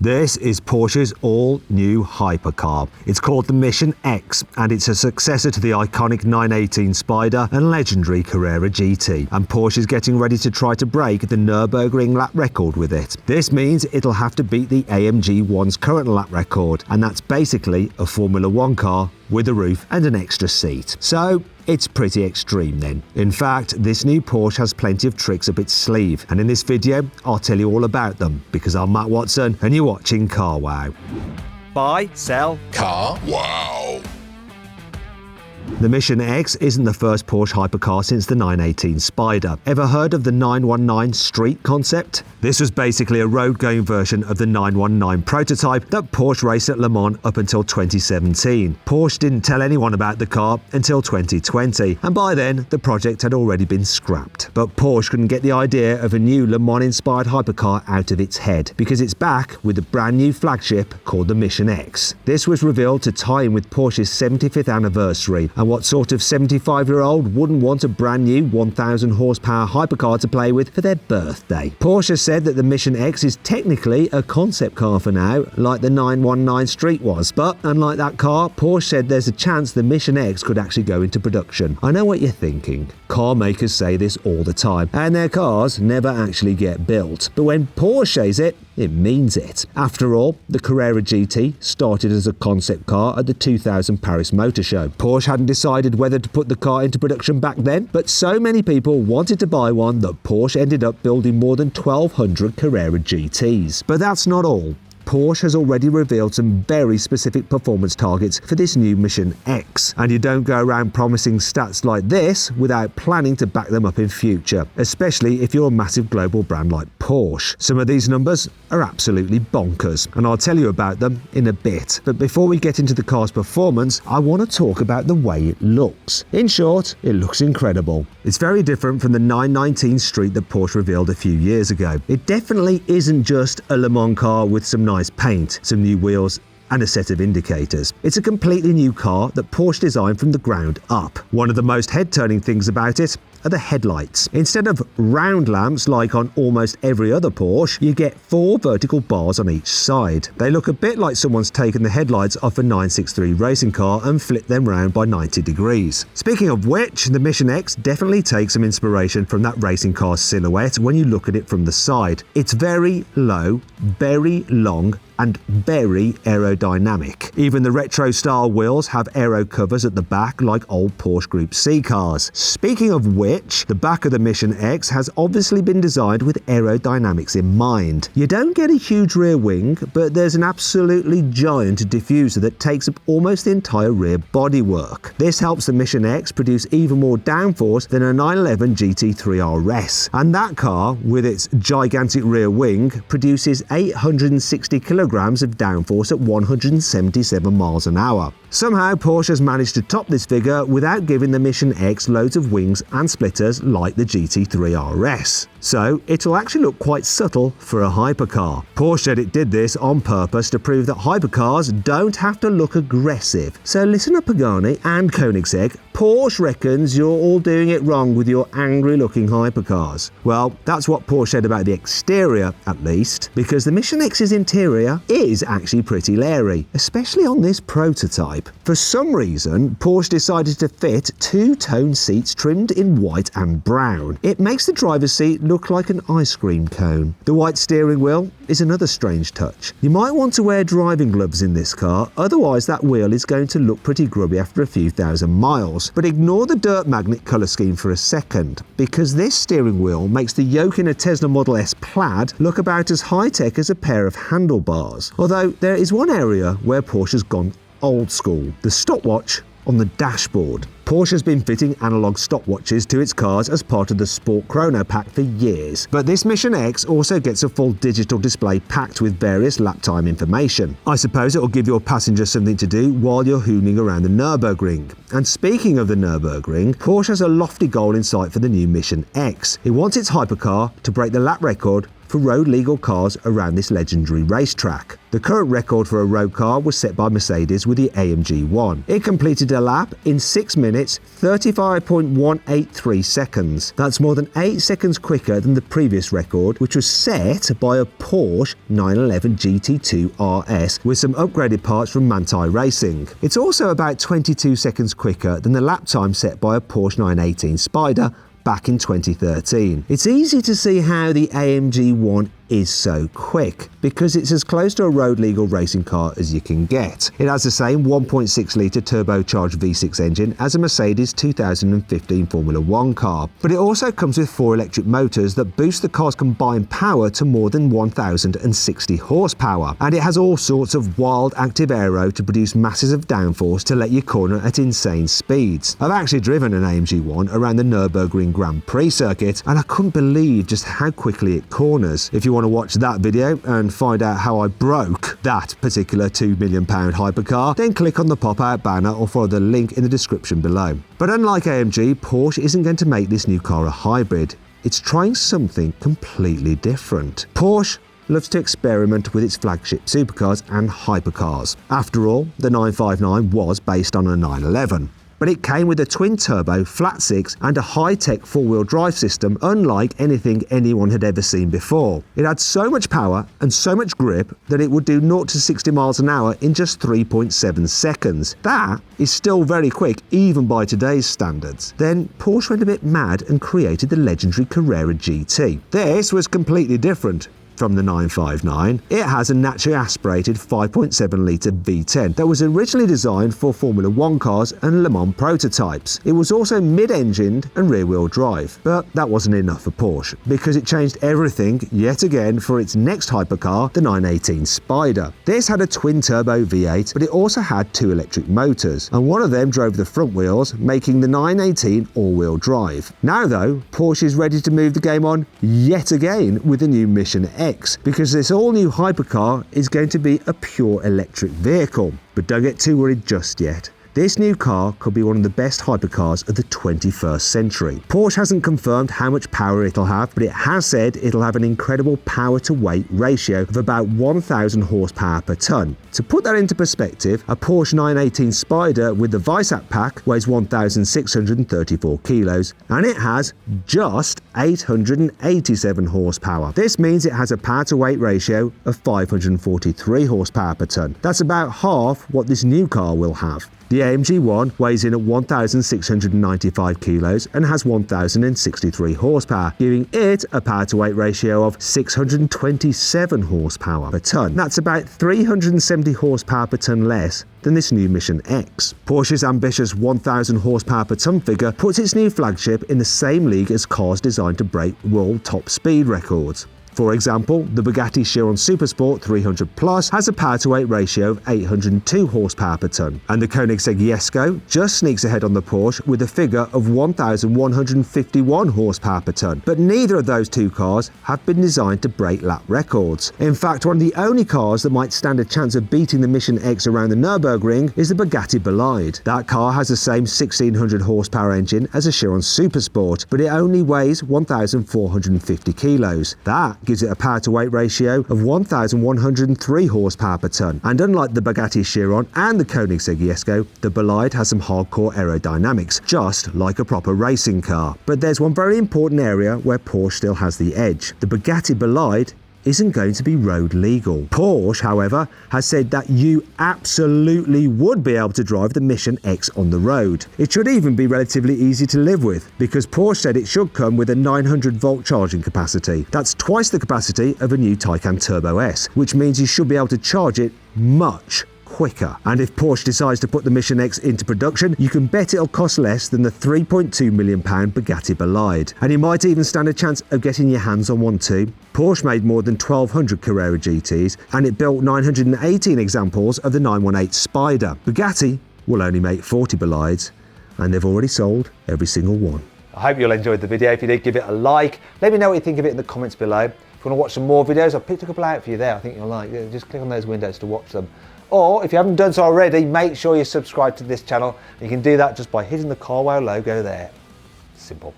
This is Porsche's all-new hypercar. It's called the Mission X, and it's a successor to the iconic 918 Spider and legendary Carrera GT. And Porsche's getting ready to try to break the Nürburgring lap record with it. This means it'll have to beat the AMG 1's current lap record, and that's basically a Formula 1 car with a roof and an extra seat. So it's pretty extreme then. In fact, this new Porsche has plenty of tricks up its sleeve, and in this video I'll tell you all about them, because I'm Matt Watson and you're watching Car Wow. Buy, sell, Car Wow. The Mission X isn't the first Porsche hypercar since the 918 Spider. Ever heard of the 919 Street concept? This was basically a road-going version of the 919 prototype that Porsche raced at Le Mans up until 2017. Porsche didn't tell anyone about the car until 2020, and by then the project had already been scrapped. But Porsche couldn't get the idea of a new Le Mans-inspired hypercar out of its head, because it's back with a brand new flagship called the Mission X. This was revealed to tie in with Porsche's 75th anniversary, and what sort of 75-year-old wouldn't want a brand new 1,000 horsepower hypercar to play with for their birthday? Porsche said that the Mission X is technically a concept car for now, like the 919 Street was, but unlike that car, Porsche said there's a chance the Mission X could actually go into production. I know what you're thinking. Car makers say this all the time, and their cars never actually get built. But when Porsche says it, it means it. After all, the Carrera GT started as a concept car at the 2000 Paris Motor Show. Porsche hadn't decided whether to put the car into production back then, but so many people wanted to buy one that Porsche ended up building more than 1,200 Carrera GTs. But that's not all. Porsche has already revealed some very specific performance targets for this new Mission X, and you don't go around promising stats like this without planning to back them up in future, especially if you're a massive global brand like Porsche. Some of these numbers are absolutely bonkers, and I'll tell you about them in a bit. But before we get into the car's performance, I want to talk about the way it looks. In short, it looks incredible. It's very different from the 919 Street that Porsche revealed a few years ago. It definitely isn't just a Le Mans car with some nice paint, some new wheels and a set of indicators. It's a completely new car that Porsche designed from the ground up. One of the most head-turning things about it are the headlights. Instead of round lamps like on almost every other Porsche, you get 4 vertical bars on each side. They look a bit like someone's taken the headlights off a 963 racing car and flipped them round by 90 degrees. Speaking of which, the Mission X definitely takes some inspiration from that racing car silhouette when you look at it from the side. It's very low, very long, and very aerodynamic. Even the retro-style wheels have aero covers at the back like old Porsche Group C cars. Speaking of which, the back of the Mission X has obviously been designed with aerodynamics in mind. You don't get a huge rear wing, but there's an absolutely giant diffuser that takes up almost the entire rear bodywork. This helps the Mission X produce even more downforce than a 911 GT3 RS. And that car, with its gigantic rear wing, produces 860 kilograms of downforce at 177 miles an hour. Somehow Porsche has managed to top this figure without giving the Mission X loads of wings and splitters like the GT3 RS. So it'll actually look quite subtle for a hypercar. Porsche said it did this on purpose to prove that hypercars don't have to look aggressive. So listen up, Pagani and Koenigsegg, Porsche reckons you're all doing it wrong with your angry looking hypercars. Well, that's what Porsche said about the exterior at least, because the Mission X's interior is actually pretty leery, especially on this prototype. For some reason, Porsche decided to fit 2-tone seats trimmed in white and brown. It makes the driver's seat look like an ice cream cone. The white steering wheel is another strange touch. You might want to wear driving gloves in this car, otherwise that wheel is going to look pretty grubby after a few thousand miles. But ignore the dirt magnet colour scheme for a second, because this steering wheel makes the yoke in a Tesla Model S Plaid look about as high-tech as a pair of handlebars. Although there is one area where Porsche has gone old school: the stopwatch on the dashboard. Porsche has been fitting analog stopwatches to its cars as part of the Sport Chrono pack for years, but this Mission X also gets a full digital display packed with various lap time information. I suppose it will give your passengers something to do while you're hooning around the Nürburgring. And speaking of the Nürburgring, Porsche has a lofty goal in sight for the new Mission X. It wants its hypercar to break the lap record for road legal cars around this legendary racetrack. The current record for a road car was set by Mercedes with the AMG 1. It completed a lap in 6 minutes, 35.183 seconds. That's more than 8 seconds quicker than the previous record, which was set by a Porsche 911 GT2 RS with some upgraded parts from Manthey Racing. It's also about 22 seconds quicker than the lap time set by a Porsche 918 Spider back in 2013. It's easy to see how the AMG 1 is so quick, because it's as close to a road legal racing car as you can get. It has the same 1.6 litre turbocharged V6 engine as a Mercedes 2015 Formula 1 car, but it also comes with 4 electric motors that boost the car's combined power to more than 1060 horsepower, and it has all sorts of wild active aero to produce masses of downforce to let you corner at insane speeds. I've actually driven an AMG 1 around the Nürburgring Grand Prix circuit, and I couldn't believe just how quickly it corners. If you want to watch that video and find out how I broke that particular £2 million hypercar, then click on the pop-out banner or follow the link in the description below. But unlike AMG, Porsche isn't going to make this new car a hybrid. It's trying something completely different. Porsche loves to experiment with its flagship supercars and hypercars. After all, the 959 was based on a 911. But it came with a twin-turbo, flat-six and a high-tech four-wheel drive system unlike anything anyone had ever seen before. It had so much power and so much grip that it would do 0 to 60 miles an hour in just 3.7 seconds. That is still very quick, even by today's standards. Then Porsche went a bit mad and created the legendary Carrera GT. This was completely different from the 959. It has a naturally aspirated 5.7 litre V10 that was originally designed for Formula 1 cars and Le Mans prototypes. It was also mid-engined and rear-wheel drive, but that wasn't enough for Porsche, because it changed everything yet again for its next hypercar, the 918 Spider. This had a twin-turbo V8, but it also had 2 electric motors, and one of them drove the front wheels, making the 918 all-wheel drive. Now though, Porsche is ready to move the game on yet again with the new Mission X, because this all-new hypercar is going to be a pure electric vehicle. But don't get too worried just yet. This new car could be one of the best hypercars of the 21st century. Porsche hasn't confirmed how much power it'll have, but it has said it'll have an incredible power-to-weight ratio of about 1,000 horsepower per tonne. To put that into perspective, a Porsche 918 Spider with the Weissach pack weighs 1,634 kilos, and it has just 887 horsepower. This means it has a power-to-weight ratio of 543 horsepower per tonne. That's about half what this new car will have. The AMG 1 weighs in at 1,695 kilos and has 1,063 horsepower, giving it a power-to-weight ratio of 627 horsepower per tonne. That's about 370 horsepower per tonne less than this new Mission X. Porsche's ambitious 1,000 horsepower per tonne figure puts its new flagship in the same league as cars designed to break world top speed records. For example, the Bugatti Chiron Supersport 300 Plus has a power-to-weight ratio of 802 horsepower per tonne, and the Koenigsegg Jesko just sneaks ahead on the Porsche with a figure of 1,151 horsepower per tonne. But neither of those two cars have been designed to break lap records. In fact, one of the only cars that might stand a chance of beating the Mission X around the Nürburgring is the Bugatti Bolide. That car has the same 1,600 horsepower engine as a Chiron Supersport, but it only weighs 1,450 kilos. That gives it a power-to-weight ratio of 1,103 horsepower per tonne. And unlike the Bugatti Chiron and the Koenigsegg Jesko, the Bolide has some hardcore aerodynamics, just like a proper racing car. But there's one very important area where Porsche still has the edge. The Bugatti Bolide isn't going to be road legal. Porsche, however, has said that you absolutely would be able to drive the Mission X on the road. It should even be relatively easy to live with, because Porsche said it should come with a 900-volt charging capacity. That's twice the capacity of a new Taycan Turbo S, which means you should be able to charge it much quicker. And if Porsche decides to put the Mission X into production, you can bet it'll cost less than the £3.2 million Bugatti Bolide. And you might even stand a chance of getting your hands on one too. Porsche made more than 1,200 Carrera GTs, and it built 918 examples of the 918 Spider. Bugatti will only make 40 Bolides, and they've already sold every single one. I hope you'll enjoyed the video. If you did, give it a like. Let me know what you think of it in the comments below. If you want to watch some more videos, I've picked a couple out for you there. I think you'll like. Just click on those windows to watch them. Or if you haven't done so already, make sure you subscribe to this channel. You can do that just by hitting the Carwow logo there. Simple.